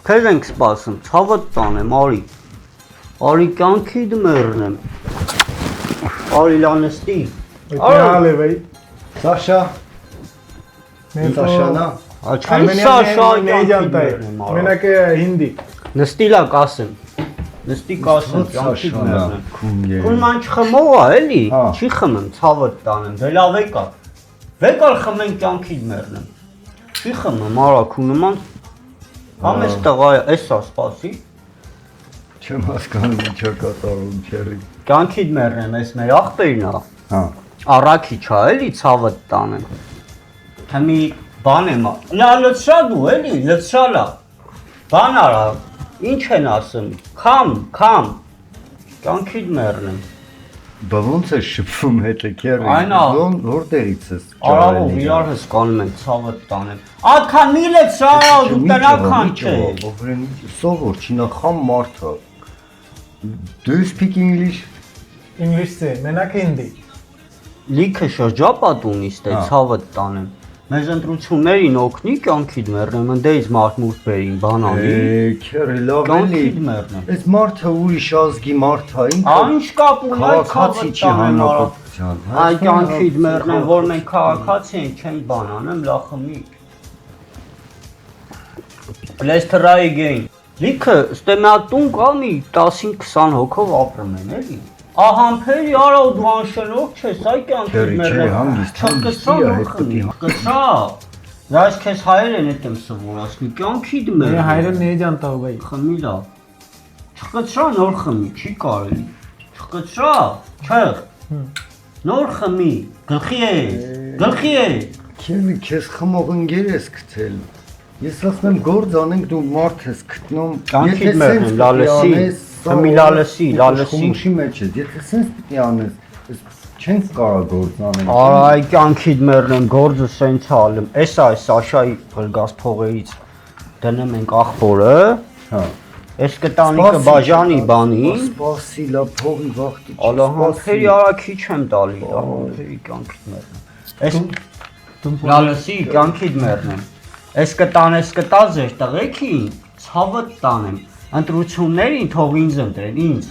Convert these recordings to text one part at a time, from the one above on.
Քեզ ենք սպասում, ցավը տանեմ, արի կյանքի դմերնեմ, արի լանստի, Алевей. Саша. Сашана. Սաշա Մենակ հինդի։ Նստիլա կասեմ, նստի կասեմ, կյանքի դմերնեմ, կունման չխմող էլի, չի խմեմ, ցավը տանեմ, դե լավ վեկալ խմեն կյանքի դմերնեմ, չի խմեմ, արա կունման, համես տղա է, էսա սպասի, Չեմ հասկանում ինչա կատարում չերի։ կյանքի դմերնեմ, ես մեր աղբերն Հա։ Առակի չա էլի ցավը տանեմ, թե մի բան եմ, լցրա դու էլի, լցրալա, բան արա, ինչ են ասում, քամ, կյանքի դմերնեմ, Բա ոնց է շփվում հետը քերի։ Այնա։ Որտեղից ես։ Արավով իրար հսկանում ենք ցավը տանեմ, ատքան մի լցրա, դու տնական չէ, Սովոր չինախամ մարդ է։ Do you speak English? English से մենակ հինդի։ լիքը շրջապատ ունիս տե ցավը տանեմ, մեզ ընտրություններին օգնի կյանքի դմերնեմ, ընդեից մարդ բերին, բանանի, Քերի լավ կյանքի էլի։ դմերնեմ, Այս մարդը ուրիշ ազգի մարդ է, ինքը Ինչ կապ ունի քաղաքացի չի հանրապետության։ Այ կյանքի դմերնեմ, որ մենք քաղաքացի ենք, չենք բան անեմ, լախմի, Let's try again, լիքը ստե մի հատ տուն կա մի 15-20 հոգով ապրում են էլի, Ահամփերի արա ու դու անշնորհ չես, այ կյանքի դմերնեմ, չկծրա, Դաշ քեզ հայեր են էտ եմ սովորացնի, կյանքի դմերնեմ, Մեր հայրը նեջ անտավ բայ։ Խմի լավ, չկծրա նոր խմի, չի կարելի, չկծրա, չեղ, նոր խմի, գլխի է, Քերի քեզ խմող ընկեր ես գցել։ Ես ասում եմ գործ անենք դու մարդ ես գտնում։ Կյանքի դմերնեմ, լալսի, խմի լալսի, Խմուշի մեջ ես, եթե սենց պիտի անես, չենք կարա գործ անենք։ Արա այ կյանքի դմերնեմ, գործը սենց ալեմ, էսա է Սաշայի բրգաս փողերից դնեմ ենք աղբորը, Ես կտանիկը բաժանի բանին, Սպասի լա փողի վաղտի ալահանքերի արաքիչ եմ տալի, ալահանքերի կյանքի դմերնեմ, լալսի կյանքի դմերնեմ, ես կտանես կտա ձեր տղեկին, ցավը տանեմ, ընտրություններին թող ինձ ընտրեն, ինձ,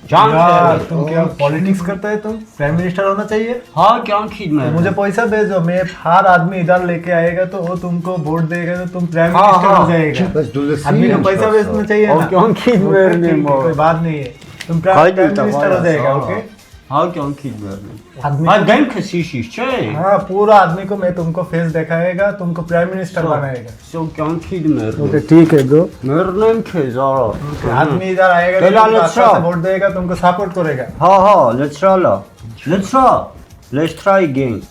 यार तुम क्या पॉलिटिक्स करता है तुम प्राइम मिनिस्टर होना चाहिए हाँ कयांքի դմերնեմ, मुझे पैसा भेजो मैं हर आदमी इधर लेके आएगा तो वो तुमको वोट देगा तो तुम प्राइम मिनिस्टर हो जाएगा Բայց դու լսի आदमी को पैसा भेजना चाहिए ना կյանքի դմերնեմ, कोई बात नहीं है तुम प्राइम मिनिस्टर हो जाएगा ओके हाँ կյանքի դմերնեմ, आदमी Այդ դեմքը սիշիշ չէ, हाँ पूरा आदमी को मैं तुमको फेस दिखाएगा तुमको प्राइम मिनिस्टर बनाएगा սո կյանքի դմերնեմ, ठीक है गो մերնեմ քեզ արա, आदमी इधर आएगा तो तुमको अच्छा से वोट देगा तुमको सपोर्ट करेगा հա, լցրալա, լցրա, let's try again,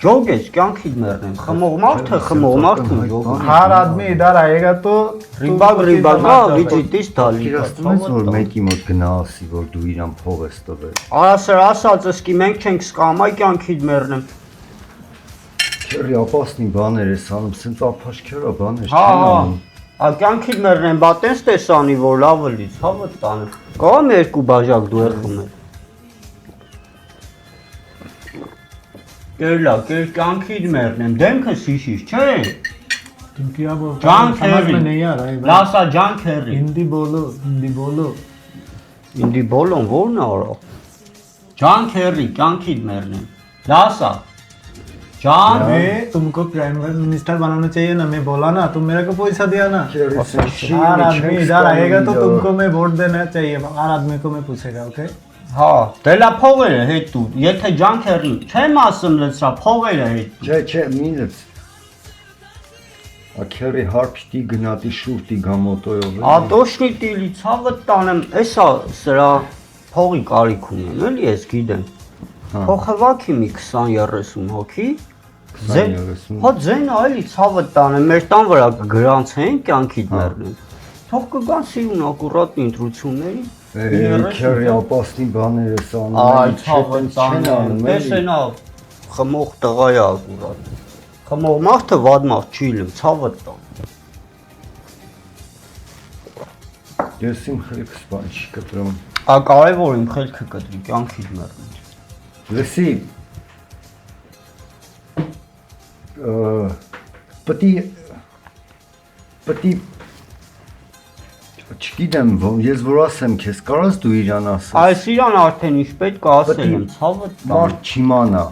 Ջոգ ես կյանքի դմերնեմ, խմող մարդը ջոգ, हर आदमी इधर आएगा तो Ռիբագա, վիճիտից դալի, Իրաստում ես որ մեկի մոտ գնասի որ դու իրան փող ես տվել Արասր ասածս կի մենք չենք սկամ, այ կյանքի դմերնեմ, Քերի ապասնի բաներ ես անում, սենց ապաշքերա բաներ հա, չեն անում այ կյանքի դմերնեմ, բա տենց տեսանի, որ լավը լից, հավը տանեմ, կողամ երկու բաժակ դու էր խմել, Կերլա, կյանքի դմերնեմ, դեմքը սիշիշ, չէ, तुम क्या बोल John समझ में Kerry. नहीं आ रहा है भाई। լասա ջան քերի, हिंदी बोलो ինդի բոլոն որն է արա, ջան քերի, կյանքի դմերնեմ, լասա, ջան, मैं तुमको प्राइम मिनिस्टर बनाना चाहिए ना मैं बोला ना तुम मेरे को पैसा दिया ना हर आदमी इधर आएगा तो तुमको मैं वोट देना चाहिए हर आदमी को मैं पूछेगा ओके հա, դե լա փողերը հետ դու, եթե ջան քերի, չեմ ասում լցրա, փողերը հետ, Չէ, մինս Աքերի հարփտի գնատի շուրտի գամոտոյով ատոշնի տիլի, ցավը տանեմ, էսա սրա փողի կարիք ունեն, էլի ես գիտեմ, փոխվակի մի 20-30 հոգի, հա ձեն այլի ցավը տանեմ, մեր տան վրա կգրանցեն կյանքի դմերնեմ, թող կգան սիրուն ակուրատ ընտրությունների, Քերի ապասնի բաներ ես անում այ ցավը տանեմ, տեսենա խմող տղա է ակուրատ, խմող մարդը վատ մարդ չի լինում, ցավը տան, Ես իմ խելքս բան չի կտրում կարևոր իմ խելքը կտրի կյանքի դմերնեմ, Լսի Պտի պետք է չգիտեմ, ես որ ասեմ քեզ, կարաս դու իրան ասես։ Այս իրան արդեն ինչ պետք է ասել եմ, ցավը տան։ Մարդ չիմանա։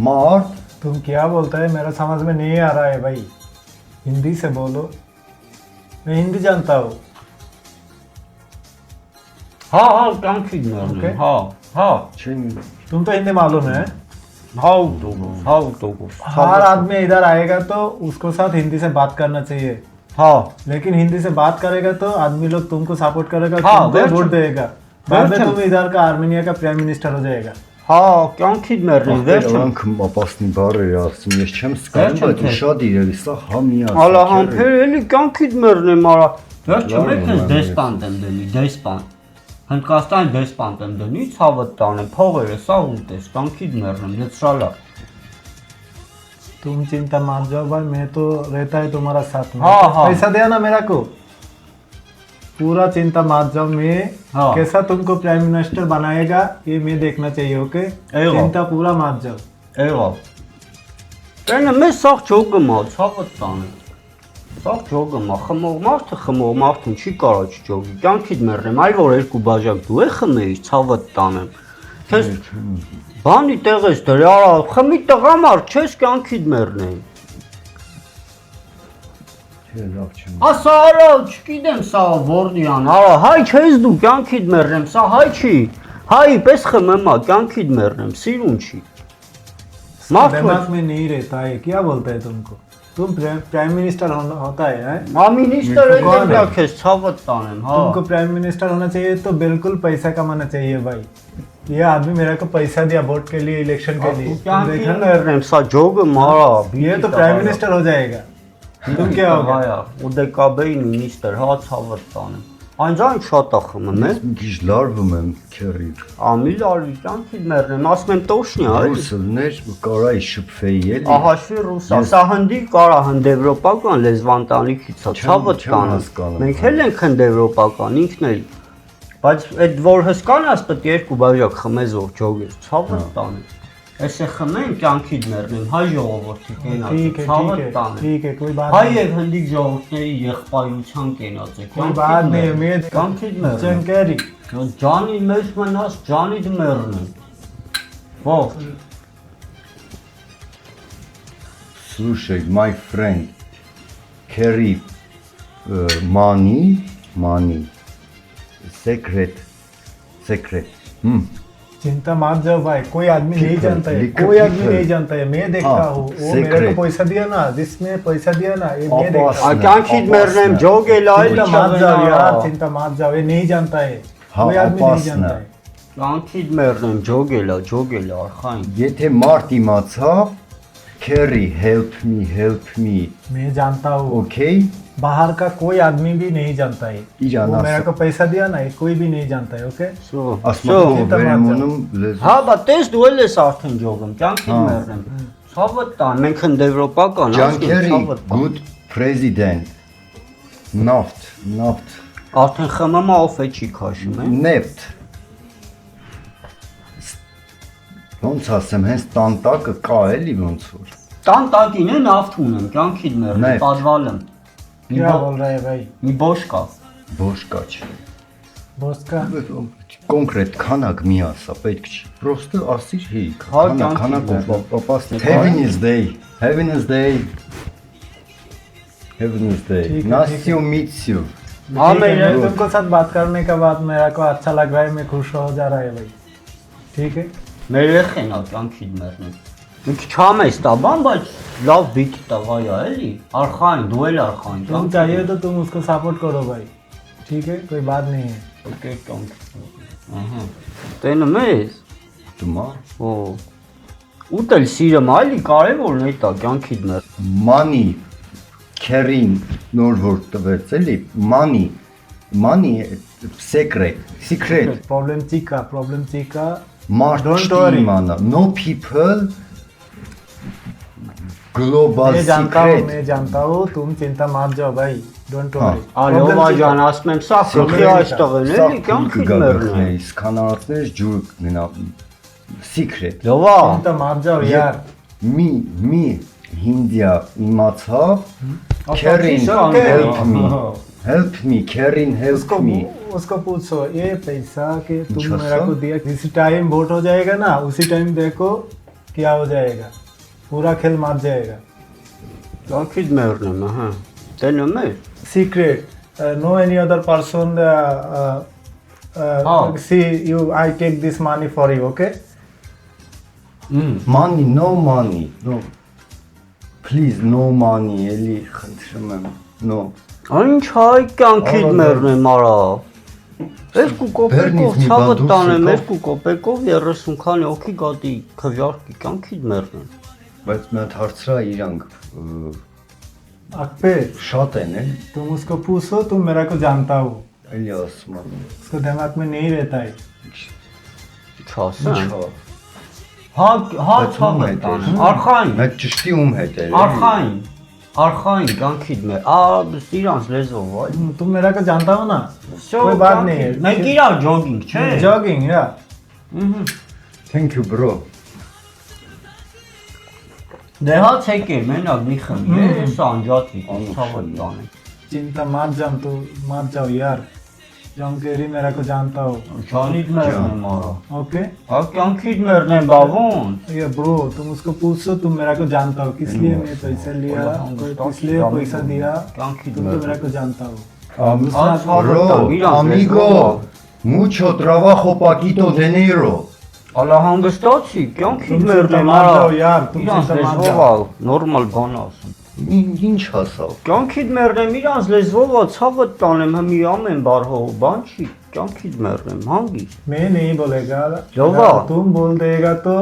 Մարդ तुम क्या बोलता है मेरा समझ में नहीं आ रहा है भाई हिंदी से बोलो मैं हिंदी जानता हूँ Հա, կանքիդ մերն Okay. եմ, հա, չեմ तुम तो हिंदी मालूम है հա ուտոգոս, हर आदमी इधर आएगा तो उसको साथ हिंदी से बात करना चाहिए հա, लेकिन हिंदी से बात करेगा तो आदमी लोग तुमको सपोर्ट करेगा हाँ, तुमको वेल वोट चुप। देगा बाद में वेल तुम इधर का आर्मेनिया का प्राइम मिनिस्टर हो जाएगा հա, կանքիդ մերն եմ, վերջը։ Անք ապասնի բառեր ասում, ես չեմ սկանում, Վերջը բայց թե։ շատ իրերի, սա համիա։ Ալա համբեր էլի կանքիդ մերն եմ, արա։ Վերջը Լավ, մեկ լավ, ես դեսպանտ եմ դնի, դեսպանտ։ Հնդկաստանի դեսպանտ եմ դնի, ցավը տանեմ, փողերը սա ուտես, կանքիդ մերն եմ, լեցրալա։ तुम चिंता मत जाओ भाई मैं तो रहता है तुम्हारा साथ में हाँ, हाँ। पैसा दिया ना मेरा को पूरा चिंता मत जाओ मैं हाँ। कैसा तुमको प्राइम मिनिस्टर बनाएगा ये मैं देखना चाहिए ओके एवं। चिंता पूरा मत जाओ Եղավ։ Տենը մեզ սաղ ճոգմա, ցավը տանեմ։ Սաղ ճոգմա, խմող մարդն չի կարա չճոգի։ Կյանքիդ մեռնեմ, այլ որ երկու բաժակ դու է խմեիր, ցավը տանեմ։ Քեզ բանի տեղ ես դրի, արա, խմի տղամարդ, չես կյանքիդ մեռնեմ։ Չէ, լավ չեմ։ Ասա արա, չգիտեմ սա որդյան, արա, հայ չես դու, կյանքիդ մեռնեմ, սա հայ չի։ Հայի պես խմեմա, կյանքիդ մեռնեմ, սիրուն չի։ दिमाग में नहीं रहता है क्या बोलता है तुमको तुम प्राइम मिनिस्टर होता है हैं? Մամինիստր է कौन դեպա है? քեզ ցավը տանեմ, հա։ तुमको प्राइम मिनिस्टर होना चाहिए तो बिल्कुल पैसा कमाना चाहिए भाई ये आदमी मेरे को पैसा दिया वोट के लिए इलेक्शन के लिए तुम देखा Կյանքիդ ना? մեռնեմ, սա ջոգը մարա։ ये तो प्राइम मिनिस्टर हो जाएगा तुम क्या होगा Հայա, ու դեկաբեի մինիստր, հա ցավը տանեմ։ Անջան շատ է խմում է։ Ես մի քիչ լարվում եմ քերիր։ Ամիլ արի, կյանքիդ մեռնեմ, ասում եմ տոշնի, այ։ Ռուսներ կարայի շփվեի էլի։ Ահաշվի ռուսա, սա հնդի կարա հնդեվրոպական լեզվանտանիքից է, ցավը չեմ տանեմ։ հասկանում։ Մենք էլ ենք հնդեվրոպական, ինքն էլ։ Բայց այդ որ հսկանաս պետք է երկու բաժակ խմես որ ջոգես, ցավը տանեմ։ Էսե խմեն կյանքիդ մեռնեմ, հայ ժողովրդի կենաց, ठीक है ցավը ठीक है տանեմ։ ठीक है कोई बात Հայ नहीं եւ հնդի ժողովրդների եղբայրության կենաց է։ कोई बात नहीं है मैं Կյանքիդ մեռնեմ։ चंकेरी Ջանի մեծ մնաս, ջանիդ մեռնեմ։ Ո՞վ։ Слушай, my friend, carry money, secret. चिंता मत जाओ भाई कोई आदमी नहीं People, जानता है liquor कोई आदमी people. नहीं जानता है मैं देखता हाँ, हूँ वो मेरे secret. को पैसा दिया ना जिसने पैसा दिया ना ये मैं Abbas. देखता हूँ Կյանքիդ մեռնեմ, ջոգել այլ चिंता मत जाओ यार चिंता मत जाओ ये नहीं जानता है हाँ, कोई आदमी नहीं Abbas जानता ना। है Կյանքիդ մեռնեմ, ջոգելա, արխային։ Եթե մարդ իմացավ, carry help me, मैं जानता हूँ okay? बाहर का कोई आदमी भी नहीं जानता है Իրան वो मेरे ասա։ को पैसा दिया ना ये कोई भी नहीं जानता है ओके Ասում եմ Շո, վերեմոնում լեզու։ Հա, բա տես դու էլ ես արդեն ջոգում, կյանքիդ Հա։ մեռնեմ։ Ցավը տան, մենք հնդեվրոպական, John ասում Kerry, ցավը տան։ good president. Neft, Արդեն խմամա ով է չի քաշում, է։ neft. Ոնց ասեմ, հենց տանտակը կա էլի ոնց որ։ Տան տակին է նավթ ունեմ, կյանքիդ մեռնեմ, Նեֆտ։ պատվալ եմ։ क्या बोल रहा है भाई Մի բոշկա։ Բոշկա չէ։ बॉस का Կոնկրետ քանակ մի ասա, պետք չի։ Պրոստը ասիր հի, Հա, քանակով կյանքի պապասնի։ Հա։ Heaven's Day. ठीक है, Nice to meet you. हाँ, ठीक है, मैं- मैं तुमको साथ बात करने के बाद मेरा को अच्छा लग रहा है मैं खुश हो जा रहा है भाई ठीक है Մեր երեխեն է կյանքիդ մեռնեմ։ Մի քիչ չամ ես տա, բան, բայց լավ բիթ տղա է, էլի։ Արխային, դու էլ արխային։ तुम चाहिए तो तुम उसको सपोर्ट करो भाई ठीक है कोई बात नहीं है Okay, կյանք։ Ահա։ Տենում ես։ Դումա։ Օ։ Ուտել սիրեմ, այլի կարևորն է դա կյանքիդ մեռ։ Money carrying նոր որ տվեց էլի money secret problem चिका March Don't worry. imanա no people global secret मैं जानता हूँ तुम चिंता मत जाओ भाई डोंट हाँ। वरी Ալովա ջան, ասում եմ, սա խնդրի այստեղ են, էլի կյանքիդ մեռնեմ։ Սկանալացնես ջուր գնա secret Լովա։ चिंता मत जाओ यार մի հինդիա իմացավ Kerin, Okay. help me, Kerin, help me. उसको पूछो ये पैसा कि तुम अच्छा, मेरा को दिया जिस टाइम वोट हो जाएगा ना उसी टाइम देखो क्या हो जाएगा पूरा खेल मार जाएगा Կյանքիդ մեռնեմ, ահա։ Տենում ես։ secret no any other person Oh. see you I take this money for you okay Money, no money, no. Please, no money, էլի խնդրում եմ, no. Ինչ հայ կյանքիդ Ալա, մեռնեմ արա։ 2 կոպեկով Բեռնից մի ցավը բան դուրս տանեմ, եկավ։ 2 կոպեկով 30 քանի օքի գատի քվյարկի կյանքիդ մեռնեմ։ Բայց մի հատ հարցրա իրանք अकबर շատ են, էլ, तुम उसको पूछो तुम मेरा को जानता हो էլի ասում եմ։ उसको दिमाग में नहीं रहता है Չասեմ։ Ինչա։ Հա Բայց ում ցավը հետ է։ տանեմ։ Արխային, Մեծ ճշտի ում հետ է։ արխային կյանքիդ մեր։ Իրանց լեզվով, այ։ तुम मेरा को जानता हो ना कोई बात नहीं है Մենք իրար ջոգինգ, չէ։ jogging yeah Thank you, bro. Դե հա ցեկեր, մենակ մի խմի, ես անջատվի, ցավը տանեմ։ चिंता मत जाओ तो मत जाओ यार जंकेरी मेरा को जानता हो Ջանիդ մեռնեմ արա։ ओके Հա կյանքիդ मरने बाबून ये ब्रो तुम उसको पूछो तुम मेरा को जानता हो किस लिए मैं पैसा लिया किस लिए पैसा दिया तुम तो मेरा को जानता हो Bro, amigo, mucho trabajo, poquito dinero. Ալա հանգստացի, կյանքիդ Տուն մերնեմ ծնտամատ արա։ ջավ, յար, տուն Իրանց ծնտամատ լեզվով նորմալ բան ասում։ Ինչ ասավ։ Կյանքիդ մերնեմ իրանց լեզվով ցավը տանեմ հմի ամեն բարհով, բան չի, կյանքիդ մերնեմ, հանգիստ։ मैं नहीं बोलेगा जोगा। अगर तुम बोल देगा तो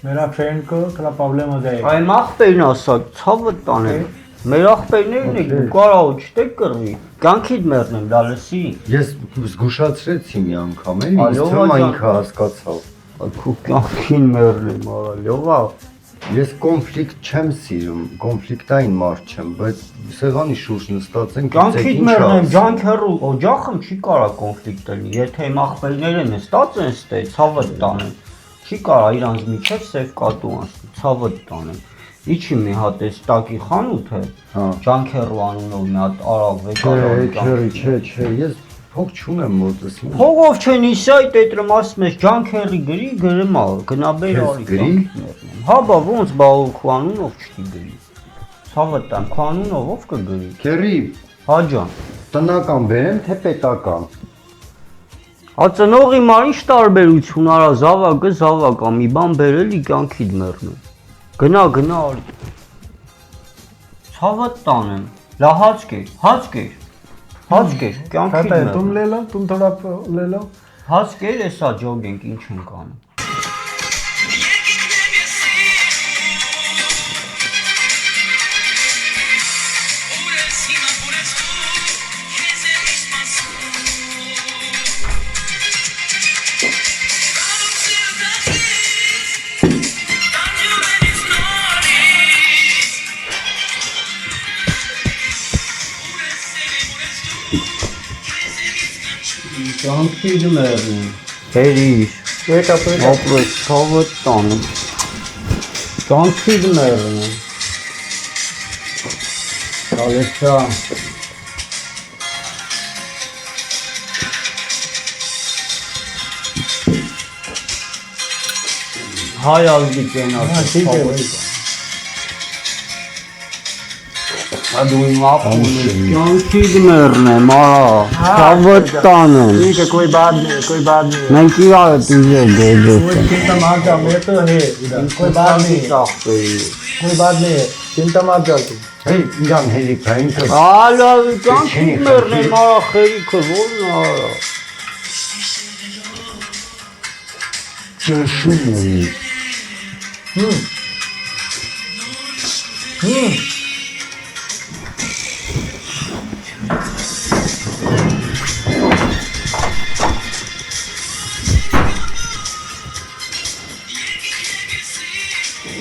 मेरा फ्रेंड को थोड़ा प्रॉब्लम हो जाएगा Այ ախպերն ասա, ցավը տանեմ։ Մեր ախպերներն եք դու կարող չտեք կռվի։ Կյանքիդ մերնեմ, լալսի։ Ես զգուշացրեցի մի անգամ, էլի, Ալո, ինձ թվում է ջան։ ինքը հասկացավ։ Քո կյանքին մերնեմ, արա, լովա։ Ես կոնֆլիկտ չեմ սիրում, կոնֆլիկտային մարդ չեմ, բայց սեղանի շուրջ նստած ենք, Կյանքիդ մերնեմ, ջանքերու, օջախım չի կարա կոնֆլիկտ լինի, եթե իմ ախպերները նստած են ստե, ցավը տանեմ։ Չի կարա իրանց միջև սև կատու անցնի, ցավը տանեմ։ Իչի մի հատ էս տակի խանութ է, Հա։ ջանքերու անունով մի հատ արավ վեկարան։ Չէ, ես փող չունեմ մոտս։ Փողով չեն իսա այդ էտրում ասում ես ջանքերի գրի գրմա, գնաբեր Քեզ արի գրի։ կյանքիդ մերնեմ։ Հա բա ոնց բա քո անունով չտի գրի։ Ցավը տան, քո անունով ով կգրի։ Քերի, Հա ջան։ տնական բերեմ, թե պետական։ Ածնողի ման ինչ տարբերություն արա զավակը մի բան բերելի կյանքիդ մեռնում։ Գնա արի։ Ցավը տանեմ։ Լա հաց կեր, կյանքիդ कहता है तुम մեռնում։ ले लो तुम थोड़ा ले लो Հաց կեր էսա ջոգենք ինչ ենք անում։ Կյանքիդ մեռնում։ Հերիש, एक अपने ապրես ցավը տանում։ Կյանքիդ մեռնում։ Կալեսա։ Հայ ազգի կենաց։ हाँ, ठीक है भाई। Ադու իմ ապուլի կյանքիդ մեռնեմ, արա, ցավը տանեմ։ ठीक है कोई बात नहीं Մենք իրար դիժե գեջես։ कोई चिंता मत जाओ मैं तो है इधर कोई बात नहीं है कोई बात नहीं है चिंता मत जाओ तुम Hey, իրան հելիքային կս։ Ալա, կյանքիդ մեռնեմ, արա, խերիքը ո՞րն է, արա։ Ճշում էի։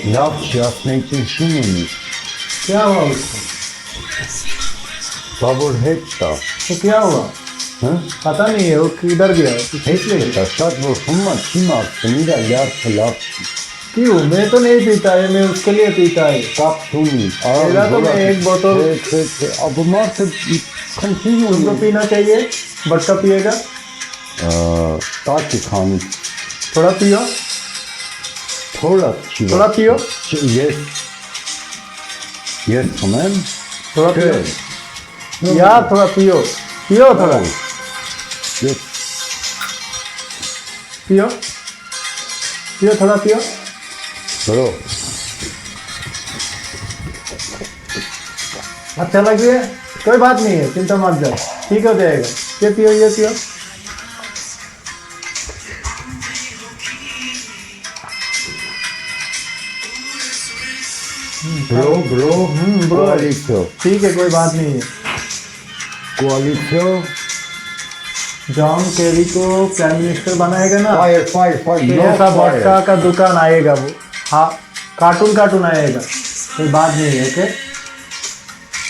Լավ չի, ասնենք ճշում էի։ क्या हुआ उसको Բա որ հետ տա։ तो क्या हुआ Հա։ पता नहीं है वो किधर गया कुछ Հետ տա, շատ որ խումա չի մարդ, իրա լյարդը լավ չի։ क्यों मैं तो नहीं पीता है मैं उसके लिए पीता है Կապ չունի։ मेरा तो मैं एक बोतल Ապա մարդը continue तुमको पीना चाहिए बट्टा पिएगा տակի քանի थोड़ा पियो թորը չի։ थोड़ा पियो Ես խմեմ։ थोड़ा पियो यार थोड़ा पियो पियो थोड़ा Ես पियो पियो थोड़ा पियो բրո अच्छा लग रही है कोई बात नहीं है चिंता मत जाओ ठीक हो जाएगा ये पियो բրո bro կոալիցիա ठीक है कोई बात नहीं है կոալիցիա जॉन केरी को प्राइम मिनिस्टर बनाएगा ना fire तो ऐसा वोडका का दुकान आएगा वो हाँ कार्टून आएगा कोई बात नहीं है ओके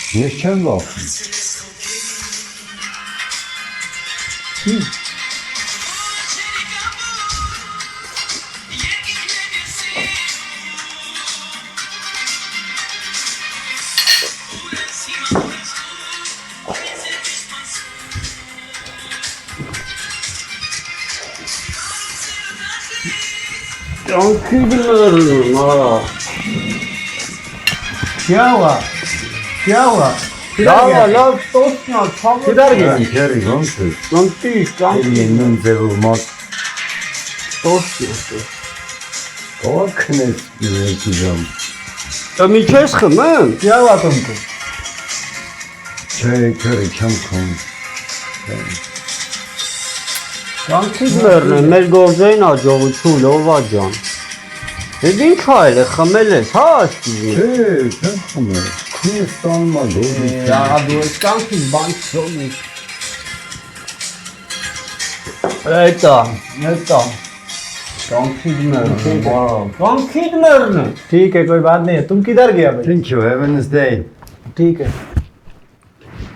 Ես չեմ լավ Ճանքիդներն արա։ क्या हुआ Լավ տոսնա, ցավը։ किधर गया Քերի ոնց է Ճանքի, ճանքի Իննն ձևով մատ տոսնա։ Ո՞քնես իրենիզամ Մի քեզ խմեմ։ क्या हुआ तुमको Չէ քերի չեմ քոն Ճանքիդներն են, մեր գործային աջողություն, լովա ջան։ Եվ ինչ այլ է, խմել ես, հա ասկիզի։ Չէ չեմ խմել Քրիստան մագոդի Ահա դու ես ճանքից բան չունի։ Էտա։ Ճանքիդներն են։ ठीक है कोई बात नहीं है तुम किधर गया भाई Thank you have a nice day ठीक है